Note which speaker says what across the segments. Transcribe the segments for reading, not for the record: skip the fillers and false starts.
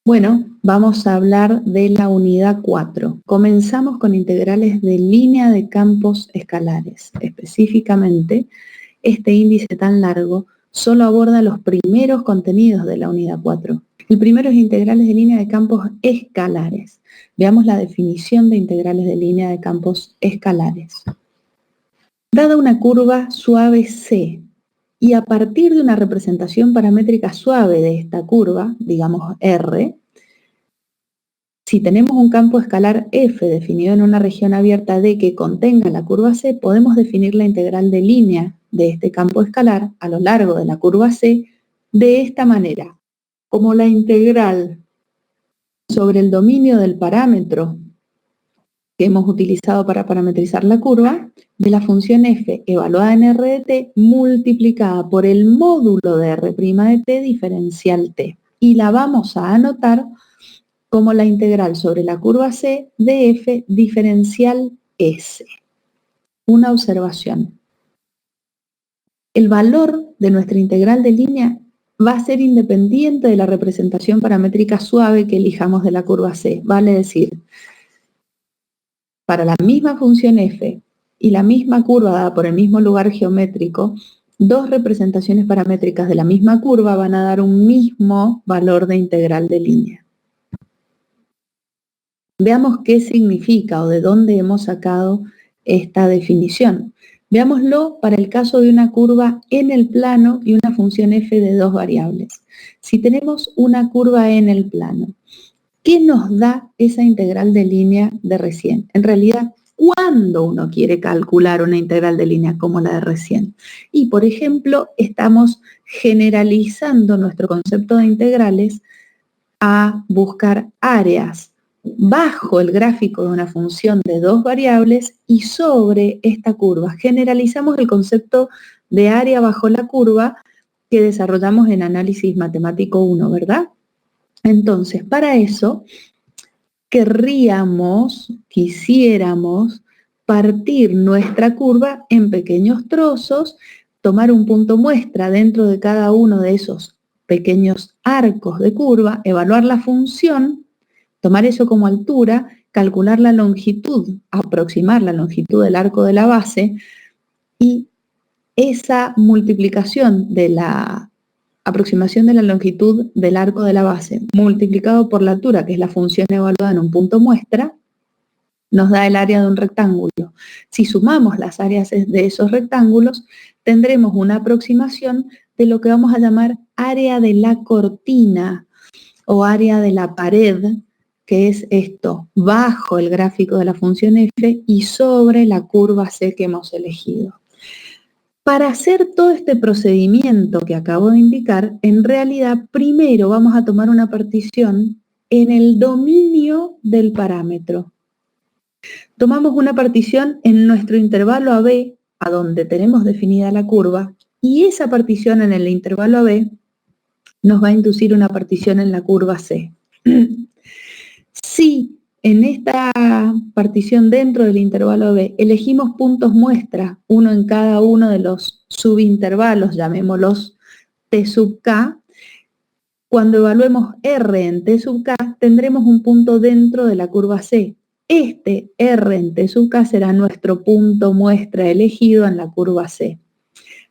Speaker 1: Bueno, vamos a hablar de la unidad 4. Comenzamos con integrales de línea de campos escalares. Específicamente, este índice tan largo solo aborda los primeros contenidos de la unidad 4. El primero es integrales de línea de campos escalares. Veamos la definición de integrales de línea de campos escalares. Dada una curva suave C, y a partir de una representación paramétrica suave de esta curva, digamos R, si tenemos un campo escalar F definido en una región abierta D que contenga la curva C, podemos definir la integral de línea de este campo escalar a lo largo de la curva C de esta manera, como la integral sobre el dominio del parámetro que hemos utilizado para parametrizar la curva, de la función f evaluada en r de t multiplicada por el módulo de r' de t diferencial t. Y la vamos a anotar como la integral sobre la curva c de f diferencial s. Una observación. El valor de nuestra integral de línea va a ser independiente de la representación paramétrica suave que elijamos de la curva c. Vale decir, para la misma función f y la misma curva dada por el mismo lugar geométrico, dos representaciones paramétricas de la misma curva van a dar un mismo valor de integral de línea. Veamos qué significa o de dónde hemos sacado esta definición. Veámoslo para el caso de una curva en el plano y una función f de dos variables. Si tenemos una curva en el plano, ¿qué nos da esa integral de línea de recién? En realidad, ¿cuándo uno quiere calcular una integral de línea como la de recién? Y, por ejemplo, estamos generalizando nuestro concepto de integrales a buscar áreas bajo el gráfico de una función de dos variables y sobre esta curva. Generalizamos el concepto de área bajo la curva que desarrollamos en análisis matemático 1, ¿verdad? Entonces, para eso, quisiéramos partir nuestra curva en pequeños trozos, tomar un punto muestra dentro de cada uno de esos pequeños arcos de curva, evaluar la función, tomar eso como altura, calcular la longitud, aproximar la longitud del arco de la base y esa multiplicación de la aproximación de la longitud del arco de la base multiplicado por la altura, que es la función evaluada en un punto muestra, nos da el área de un rectángulo. Si sumamos las áreas de esos rectángulos, tendremos una aproximación de lo que vamos a llamar área de la cortina o área de la pared, que es esto, bajo el gráfico de la función f y sobre la curva c que hemos elegido. Para hacer todo este procedimiento que acabo de indicar, en realidad primero vamos a tomar una partición en el dominio del parámetro. Tomamos una partición en nuestro intervalo AB, a donde tenemos definida la curva, y esa partición en el intervalo AB nos va a inducir una partición en la curva C. Si en esta partición dentro del intervalo B elegimos puntos muestra, uno en cada uno de los subintervalos, llamémoslos T sub K, cuando evaluemos R en T sub K, tendremos un punto dentro de la curva C. Este R en T sub K será nuestro punto muestra elegido en la curva C.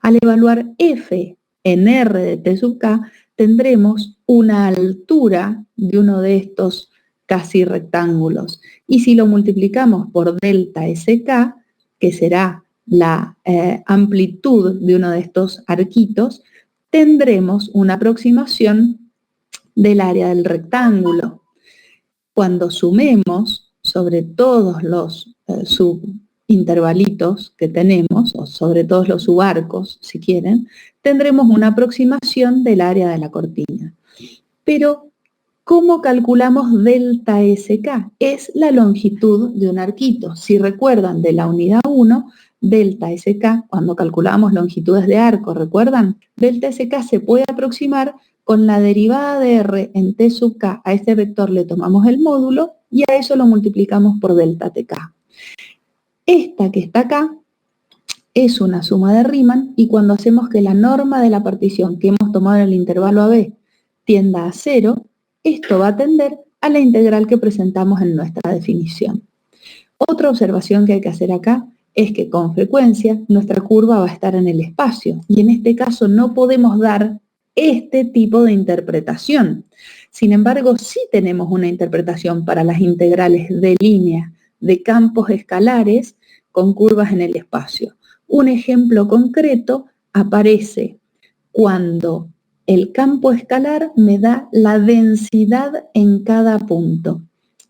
Speaker 1: Al evaluar F en R de T sub K, tendremos una altura de uno de estos casi rectángulos. Y si lo multiplicamos por delta SK, que será la amplitud de uno de estos arquitos, tendremos una aproximación del área del rectángulo. Cuando sumemos sobre todos los subintervalitos que tenemos, o sobre todos los subarcos, si quieren, tendremos una aproximación del área de la cortina. Pero, ¿cómo calculamos delta SK? Es la longitud de un arquito. Si recuerdan de la unidad 1, delta SK, cuando calculamos longitudes de arco, ¿recuerdan? Delta SK se puede aproximar con la derivada de R en T sub K. A este vector le tomamos el módulo y a eso lo multiplicamos por delta TK. Esta que está acá es una suma de Riemann y cuando hacemos que la norma de la partición que hemos tomado en el intervalo AB tienda a 0, esto va a tender a la integral que presentamos en nuestra definición. Otra observación que hay que hacer acá es que con frecuencia nuestra curva va a estar en el espacio y en este caso no podemos dar este tipo de interpretación. Sin embargo, sí tenemos una interpretación para las integrales de línea de campos escalares con curvas en el espacio. Un ejemplo concreto aparece cuando el campo escalar me da la densidad en cada punto.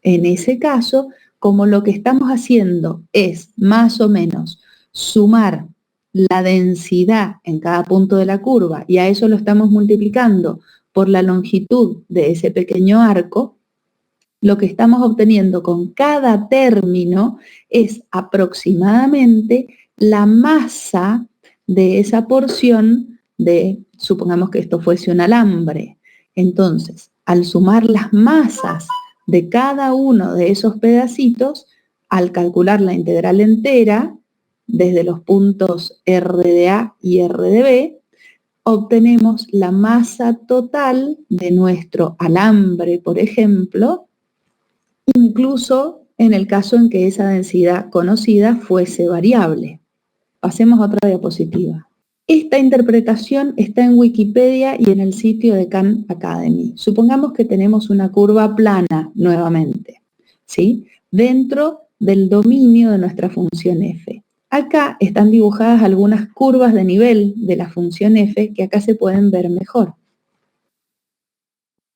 Speaker 1: En ese caso, como lo que estamos haciendo es más o menos sumar la densidad en cada punto de la curva y a eso lo estamos multiplicando por la longitud de ese pequeño arco, lo que estamos obteniendo con cada término es aproximadamente la masa de esa porción de, supongamos que esto fuese un alambre. Entonces, al sumar las masas de cada uno de esos pedacitos, al calcular la integral entera, desde los puntos R de A y R de B, obtenemos la masa total de nuestro alambre, por ejemplo, incluso en el caso en que esa densidad conocida fuese variable. Pasemos a otra diapositiva. Esta interpretación está en Wikipedia y en el sitio de Khan Academy. Supongamos que tenemos una curva plana nuevamente, ¿sí? Dentro del dominio de nuestra función f. Acá están dibujadas algunas curvas de nivel de la función f que acá se pueden ver mejor.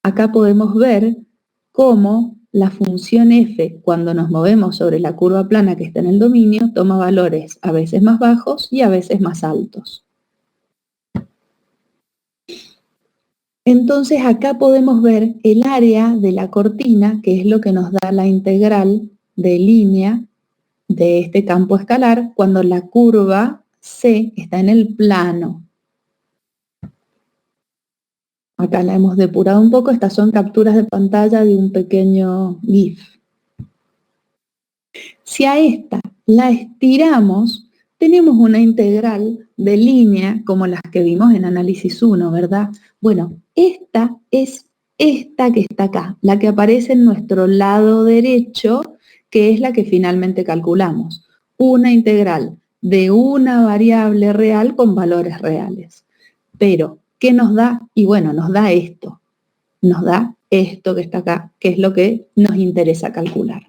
Speaker 1: Acá podemos ver cómo la función f, cuando nos movemos sobre la curva plana que está en el dominio, toma valores a veces más bajos y a veces más altos. Entonces acá podemos ver el área de la cortina, que es lo que nos da la integral de línea de este campo escalar cuando la curva C está en el plano. Acá la hemos depurado un poco, estas son capturas de pantalla de un pequeño GIF. Si a esta la estiramos, tenemos una integral de línea como las que vimos en análisis 1, ¿verdad? Bueno, esta es esta que está acá, la que aparece en nuestro lado derecho, que es la que finalmente calculamos. Una integral de una variable real con valores reales. Pero, ¿qué nos da? Y bueno, nos da esto. Nos da esto que está acá, que es lo que nos interesa calcular.